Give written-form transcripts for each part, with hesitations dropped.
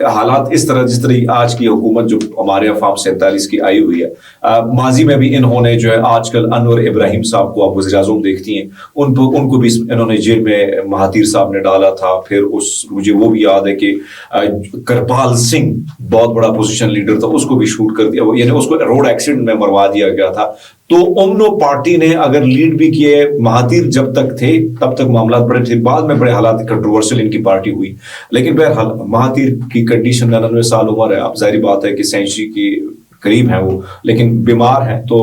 حالات اس طرح جس طرح آج کی حکومت جو ہمارے فارم 47 کی آئی ہوئی ہے، ماضی میں بھی انہوں نے جو ہے آج کل انور ابراہیم صاحب کو آپ وزیر اعظم دیکھتی ہیں، ان کو بھی انہوں نے جیل میں مہاتیر صاحب نے ڈالا تھا. پھر مجھے وہ بھی یاد ہے کہ کرپال سنگھ بہت بڑا اپوزیشن لیڈر تھا، اس کو بھی شوٹ کر دیا، یعنی اس کو روڈ ایکسیڈنٹ میں مروا دیا گیا تھا. تو امنو پارٹی نے اگر لیڈ بھی کیے، مہاتیر جب تک تھے تب تک معاملات بڑے تھے، بعد میں بڑے حالات کنٹروورشل ان کی پارٹی ہوئی. لیکن بہرحال مہاتیر کی کنڈیشن 99 سال عمر ہے، اب ظاہری بات ہے کہ سینچری کی قریب ہیں وہ، لیکن بیمار ہیں، تو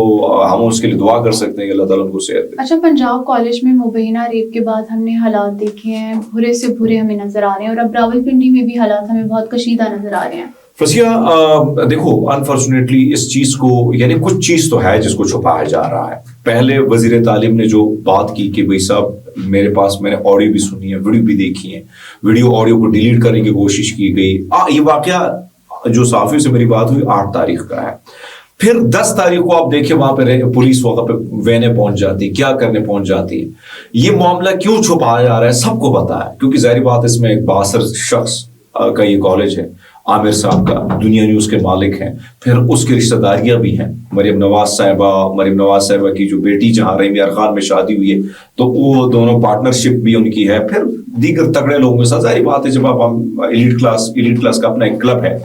ہم اس کے لیے دعا کر سکتے ہیں کہ اللہ تعالیٰ ان کو صحت دے. اچھا، پنجاب کالج میں مبینہ ریپ کے بعد ہم نے حالات دیکھے ہیں، برے سے برے ہمیں نظر آ رہے ہیں، اور اب راولپنڈی میں بھی حالات ہمیں بہت کشیدہ نظر آ رہے ہیں. فصیحہ دیکھو، انفارچونیٹلی اس چیز کو، یعنی کچھ چیز تو ہے جس کو چھپایا جا رہا ہے. پہلے وزیر تعلیم نے جو بات کی کہ بھائی صاحب میرے پاس، میں نے آڈیو بھی سنی ہے، ویڈیو بھی دیکھی ہے، ویڈیو آڈیو کو ڈیلیٹ کرنے کی کوشش کی گئی. یہ واقعہ جو صحافیوں سے میری بات ہوئی 8 تاریخ کا ہے. پھر 10 تاریخ کو آپ دیکھیں وہاں پہ پولیس وہاں پہ وینیں پہنچ جاتی، کیا کرنے پہنچ جاتی ہے. یہ معاملہ کیوں چھپایا جا رہا ہے سب کو پتا ہے، کیونکہ ظاہری بات اس میں ایک بااثر شخص کا یہ کالج ہے، عامر صاحب کا، دنیا نیوز کے مالک ہیں. پھر اس کی رشتہ داریاں بھی ہیں، مریم نواز صاحبہ کی جو بیٹی جہاں رحیم یار خان میں شادی ہوئی ہے، تو وہ دونوں پارٹنرشپ بھی ان کی ہے. پھر دیگر تگڑے لوگوں کے ساتھ، ظاہری بات ہے جب آپ ایلیٹ کلاس کا اپنا ایک کلب ہے.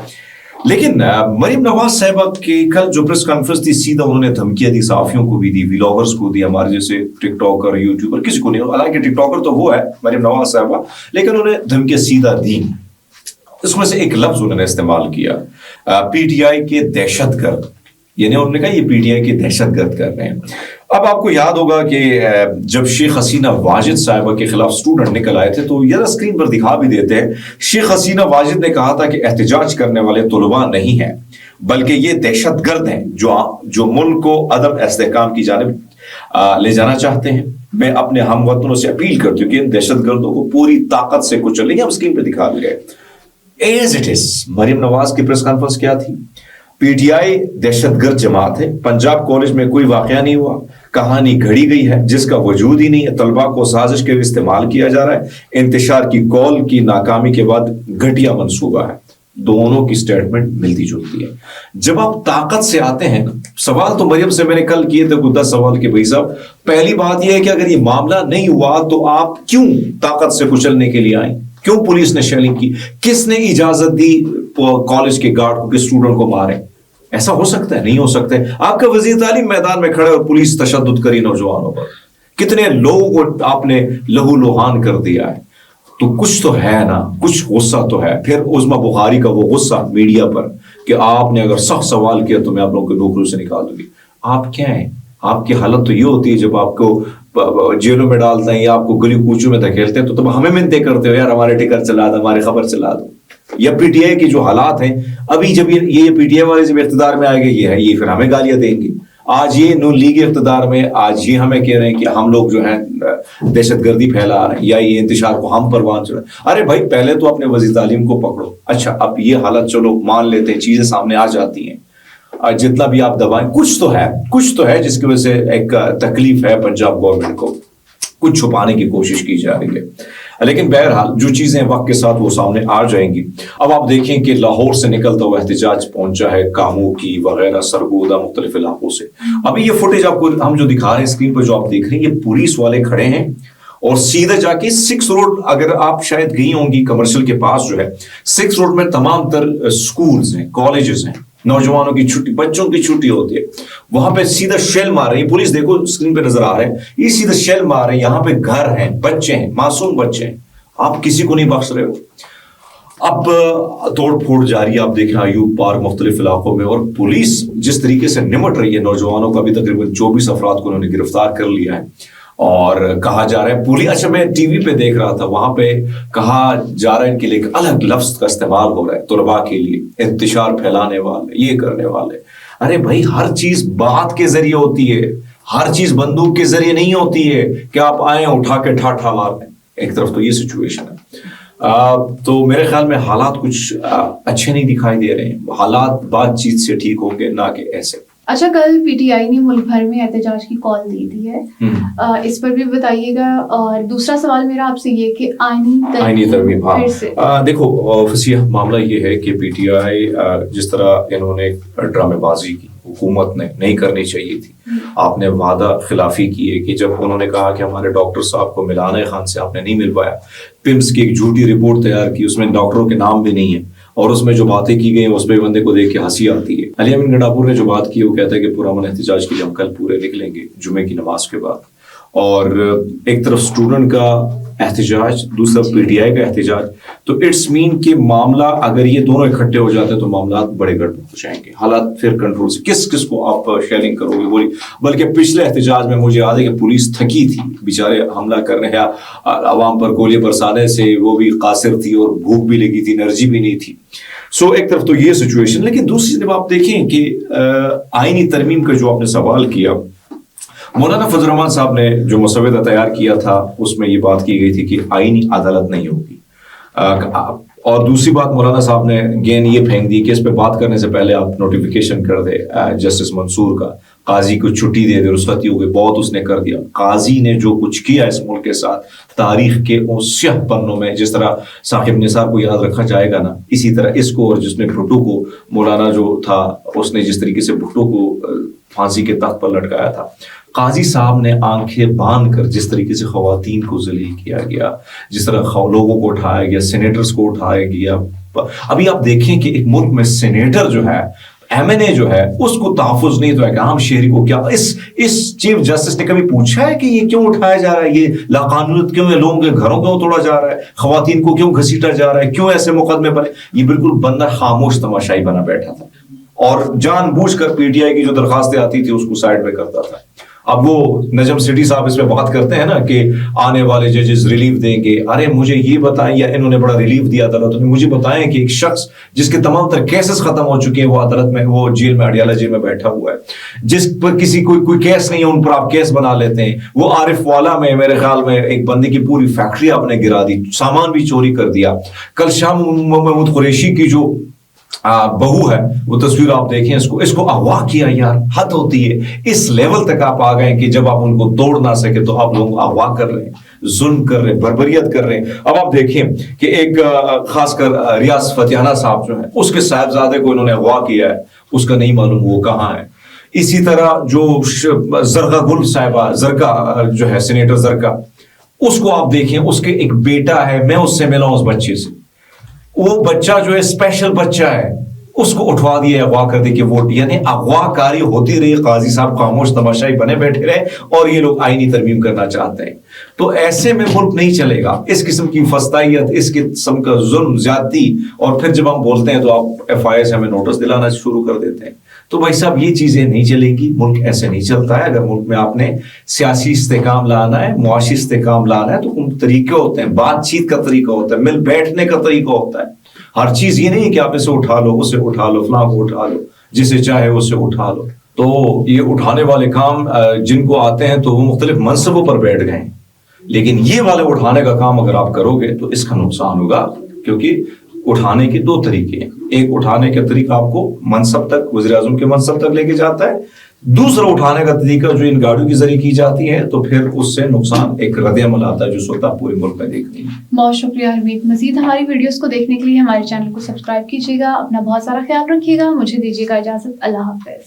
لیکن مریم نواز صاحبہ کی کل جو پریس کانفرنس تھی، سیدھا انہوں نے دھمکیاں دی، صحافیوں کو بھی دی، ولاگرز کو دی، ہمارے جیسے ٹک ٹاکر، یوٹیوبر، کسی کو نہیں. حالانکہ ٹک ٹاکر تو وہ ہے مریم نواز صاحبہ، لیکن انہوں نے دھمکیاں سیدھا دی. اس میں سے ایک لفظ انہوں نے استعمال کیا، پی ٹی آئی کے دہشت گرد، یعنی انہوں نے کہا یہ پی ٹی آئی کے دہشت گرد کر رہے ہیں. اب آپ کو یاد ہوگا کہ جب شیخ حسینہ واجد صاحبہ کے خلاف اسٹوڈنٹ نکل آئے تھے، تو یہ اسکرین پر دکھا بھی دیتے ہیں، شیخ حسینہ واجد نے کہا تھا کہ احتجاج کرنے والے طلباء نہیں ہیں بلکہ یہ دہشت گرد ہیں جو ملک کو عدم استحکام کی جانب لے جانا چاہتے ہیں. میں اپنے ہم وطنوں سے اپیل کرتی ہوں کہ ان دہشت گردوں کو پوری طاقت سے کچلیں گے. ہم اسکرین پہ دکھا بھی رہے as it is. Maryam Nawaz کی پریس کانفرنس کیا تھی؟ پی ٹی آئی دہشت گرد جماعت ہے، پنجاب کالج میں کوئی واقعہ نہیں ہوا، کہانی گھڑی گئی ہے جس کا وجود ہی نہیں ہے، طلباء کو سازش کے لیے استعمال کیا جا رہا ہے، انتشار کی کال کی ناکامی کے بعد گھٹیا منصوبہ ہے. دونوں کی سٹیٹمنٹ ملتی جلتی ہے. جب آپ طاقت سے آتے ہیں، سوال تو مریم سے میں نے کل کیے تھے 10 سوال کہ بھائی صاحب، پہلی بات یہ ہے کہ اگر یہ معاملہ نہیں ہوا تو آپ کیوں طاقت سے کچلنے کے لیے آئیں؟ کیوں پولیس نے شیلنگ کی؟ کس نے اجازت دی کالج کے گارڈ کو کہ اسٹوڈنٹ کو مارے؟ ایسا ہو سکتا ہے؟ نہیں ہو سکتا ہے. آپ کا وزیر تعلیم میدان میں کھڑے اور پولیس تشدد کری نوجوانوں پر، کتنے لوگوں کو آپ نے لہو لوہان کر دیا ہے. تو کچھ تو ہے نا، کچھ غصہ تو ہے. پھر عظمیٰ بخاری کا وہ غصہ میڈیا پر کہ آپ نے اگر سخت سوال کیا تو میں آپ لوگوں کو نوکریوں سے نکال دوں گی. آپ کیا ہیں؟ آپ کی حالت تو یہ ہوتی ہے جب آپ کو جیلوں میں ڈالتے ہیں یا آپ کو گلی کوچوں میں دھکیلتے ہیں تو تب ہمیں منتیں کرتے ہو، یار ہمارے ٹکٹ چلا دو، ہماری خبر چلا دو. یا پی ٹی آئی کی جو حالات ہیں ابھی، جب یہ پی ٹی آئی والے جب اقتدار میں آئے گے، یہ پھر ہمیں گالیاں دیں گے. آج یہ نون لیگ اقتدار میں، آج یہ ہمیں کہہ رہے ہیں کہ ہم لوگ جو ہیں دہشت گردی پھیلا رہے ہیں یا یہ انتشار کو ہم پروان چڑھا. ارے بھائی، پہلے تو اپنے وزیر تعلیم کو پکڑو. اچھا، اب یہ حالت چلو مان لیتے ہیں، چیزیں سامنے آ جاتی ہیں، جتنا بھی آپ دبائیں کچھ تو ہے جس کی وجہ سے ایک تکلیف ہے پنجاب گورنمنٹ کو، کچھ چھپانے کی کوشش کی جا رہی ہے. لیکن بہرحال جو چیزیں وقت کے ساتھ وہ سامنے آ جائیں گی. اب آپ دیکھیں کہ لاہور سے نکلتا ہوا احتجاج پہنچا ہے کاموں کی وغیرہ سرگودا مختلف علاقوں سے. ابھی یہ فوٹیج آپ کو ہم جو دکھا رہے ہیں اسکرین پر، جو آپ دیکھ رہے ہیں، یہ پولیس والے کھڑے ہیں اور سیدھے جا کے 6 روڈ، اگر آپ شاید گئی ہوں گی کمرشل کے پاس جو ہے 6 روڈ میں تمام تر سکولز ہیں، کالجز ہیں، نوجوانوں کی چھٹی، بچوں کی چھٹی ہوتی ہے، وہاں پہ سیدھا شیل مار رہی ہے پولیس. دیکھو اسکرین پہ نظر آ رہے ہیں، یہ سیدھا شیل مار رہے ہیں. یہاں پہ گھر ہیں، بچے ہیں، معصوم بچے ہیں، آپ کسی کو نہیں بخش رہے ہو. اب توڑ پھوڑ جاری ہے. آپ دیکھیں ایوب پارک مختلف علاقوں میں، اور پولیس جس طریقے سے نمٹ رہی ہے نوجوانوں کا، بھی تقریباً 24 افراد کو انہوں نے گرفتار کر لیا ہے. اور کہا جا رہا ہے پولیس، اچھا میں ٹی وی پہ دیکھ رہا تھا، وہاں پہ کہا جا رہا ہے ان کے لیے ایک الگ لفظ کا استعمال ہو رہا ہے طلباء کے لیے، انتشار پھیلانے والے، یہ کرنے والے. ارے بھائی، ہر چیز بات کے ذریعے ہوتی ہے، ہر چیز بندوق کے ذریعے نہیں ہوتی ہے کہ آپ آئیں اٹھا کے ٹھا مار دیں. ایک طرف تو یہ سچویشن ہے. تو میرے خیال میں حالات کچھ اچھے نہیں دکھائی دے رہے ہیں. حالات بات چیت سے ٹھیک ہوں گے، نہ کہ ایسے. اچھا، کل پی ٹی آئی نے ملک بھر میں احتجاج کی کال دے دی ہے، اس پر بھی بتائیے گا. اور دوسرا سوال میرا آپ سے یہ کہ آئینی ترمیم پھر سے دیکھو فصیح معاملہ یہ ہے کہ پی ٹی آئی جس طرح انہوں نے ڈرامے بازی کی حکومت نے نہیں کرنی چاہیے تھی. آپ نے وعدہ خلافی کی ہے کہ جب انہوں نے کہا کہ ہمارے ڈاکٹر صاحب کو ملانہ خان سے آپ نے نہیں ملوایا، پمس کی ایک جھوٹی رپورٹ تیار کی، اس میں ڈاکٹروں کے نام بھی نہیں ہے، اور اس میں جو باتیں کی گئی اس پہ بندے کو دیکھ کے ہنسی آتی ہے. علی امین گنڈاپور نے جو بات کی وہ کہتا ہے کہ پرامن احتجاج کے لیے ہم کل پورے نکلیں گے جمعے کی نماز کے بعد. اور ایک طرف اسٹوڈنٹ کا احتجاج، دوسرا پی ٹی آئی کا احتجاج، تو اٹس مین کہ معاملہ اگر یہ دونوں اکٹھے ہو جاتے ہیں تو معاملات بڑے گڑبڑ ہو جائیں گے، حالات پھر کنٹرول سے کس کس کو آپ شیئرنگ کرو گے بولی. بلکہ پچھلے احتجاج میں مجھے یاد ہے کہ پولیس تھکی تھی، بیچارے حملہ کرنے یا عوام پر گولی برسانے سے وہ بھی قاصر تھی، اور بھوک بھی لگی تھی، انرجی بھی نہیں تھی. سو ایک طرف تو یہ سچویشن، لیکن دوسری طرف آپ دیکھیں کہ آئینی ترمیم کا جو آپ نے سوال کیا، مولانا فضل الرحمان صاحب نے جو مسودہ تیار کیا تھا اس میں یہ بات کی گئی تھی کہ آئینی عدالت نہیں ہوگی. اور دوسری بات مولانا صاحب نے گین یہ پھینک دی کہ اس پہ بات کرنے سے پہلے آپ نوٹیفیکیشن کر دے جسٹس منصور کا، قاضی کو چھٹی دے دے، رخصتی ہو گئی. بہت اس نے کر دیا. قاضی نے جو کچھ کیا اس ملک کے ساتھ تاریخ کے اس سیاہ پنوں میں، جس طرح ثاقب نثار کو یاد رکھا جائے گا نا، اسی طرح اس کو، اور جس نے بھٹو کو، مولانا جو تھا اس نے جس طریقے سے بھٹو کو پھانسی کے تخت پر لٹکایا تھا، قاضی صاحب نے آنکھیں باندھ کر جس طریقے سے خواتین کو ذلیل کیا گیا، جس طرح لوگوں کو اٹھایا گیا، سینیٹرز کو اٹھایا گیا. ابھی آپ دیکھیں کہ ایک ملک میں سینیٹر جو ہے، ایم این اے جو ہے، اس کو تحفظ نہیں تو ایک عام شہری کو کیا. اس چیف جسٹس نے کبھی پوچھا ہے کہ یہ کیوں اٹھایا جا رہا ہے، یہ لاقانونیت کیوں ہے، لوگوں کے گھروں کو توڑا جا رہا ہے، خواتین کو کیوں گھسیٹا جا رہا ہے، کیوں ایسے مقدمے بنے؟ یہ بالکل بندہ خاموش تماشائی بنا بیٹھا تھا، اور جان بوجھ کر پی ٹی آئی کی جو درخواستیں آتی تھی اس کو سائڈ میں کرتا تھا. اب وہ نجم سٹی صاحب اس پہ بات کرتے ہیں نا کہ آنے والے ججز ریلیف دیں گے. ارے مجھے یہ بتائیں، یا انہوں نے بڑا ریلیف دیا عدالتوں نے، مجھے بتائیں کہ ایک شخص جس کے تمام تر کیسز ختم ہو چکے ہیں وہ عدالت میں، وہ جیل میں، اڈیالہ جیل میں بیٹھا ہوا ہے، جس پر کسی کوئی کیس نہیں ہے ان پر آپ کیس بنا لیتے ہیں. وہ عارف والا میں میرے خیال میں ایک بندے کی پوری فیکٹری آپ نے گرا دی، سامان بھی چوری کر دیا. کل شام محمود قریشی کی جو بہو ہے، وہ تصویر آپ دیکھیں، اس کو اغوا کیا. یار حد ہوتی ہے. اس لیول تک آپ آ گئے کہ جب آپ ان کو توڑ نہ سکے تو آپ لوگوں کو اغوا کر رہے ہیں، ظلم کر رہے ہیں، بربریت کر رہے ہیں. اب آپ دیکھیں کہ ایک خاص کر ریاض فتیانہ صاحب جو ہے، اس کے صاحبزادے کو انہوں نے اغوا کیا ہے، اس کا نہیں معلوم وہ کہاں ہے. اسی طرح جو زرقا گل صاحبہ، زرقا جو ہے سینیٹر زرقا، اس کو آپ دیکھیں، اس کے ایک بیٹا ہے، میں اس سے ملا ہوں، اس بچے سے. وہ بچہ جو ہے اسپیشل بچہ ہے، اس کو اٹھوا دیا اغوا کر دے کہ ووٹ، یعنی اغوا کاری ہوتی رہی، قاضی صاحب خاموش تماشائی بنے بیٹھے رہے، اور یہ لوگ آئینی ترمیم کرنا چاہتے ہیں. تو ایسے میں ملک نہیں چلے گا. اس قسم کی فسطائیت، اس قسم کا ظلم، زیادتی، اور پھر جب ہم بولتے ہیں تو آپ ایف آئی سے ہمیں نوٹس دلانا شروع کر دیتے ہیں. تو بھائی صاحب یہ چیزیں نہیں چلیں گی. ملک ایسے نہیں چلتا ہے. اگر ملک میں آپ نے سیاسی استحکام لانا ہے، معاشی استحکام لانا ہے، تو ان طریقے ہوتے ہیں، بات چیت کا طریقہ ہوتا ہے، مل بیٹھنے کا طریقہ ہوتا ہے. ہر چیز یہ نہیں کہ آپ اسے اٹھا لو، اسے اٹھا لو، فلاں کو اٹھا لو، جسے چاہے اسے اٹھا لو. تو یہ اٹھانے والے کام جن کو آتے ہیں تو وہ مختلف منصبوں پر بیٹھ گئے ہیں، لیکن یہ والے اٹھانے کا کام اگر آپ کرو گے تو اس کا نقصان ہوگا. کیونکہ اٹھانے کے دو طریقے ہیں. ایک اٹھانے کا طریقہ آپ کو منصب تک، وزیر اعظم کے منصب تک لے کے جاتا ہے. دوسرا اٹھانے کا طریقہ جو ان گاڑیوں کے ذریعے کی جاتی ہے، تو پھر اس سے نقصان، ایک رد عمل آتا ہے جو سوتا پورے ملک میں دیکھتے ہیں. بہت شکریہ حمید. مزید ہماری ویڈیوز کو دیکھنے کے لیے ہمارے چینل کو سبسکرائب کیجیے گا. اپنا بہت سارا خیال رکھیے گا. مجھے دیجیے گا اجازت. اللہ حافظ.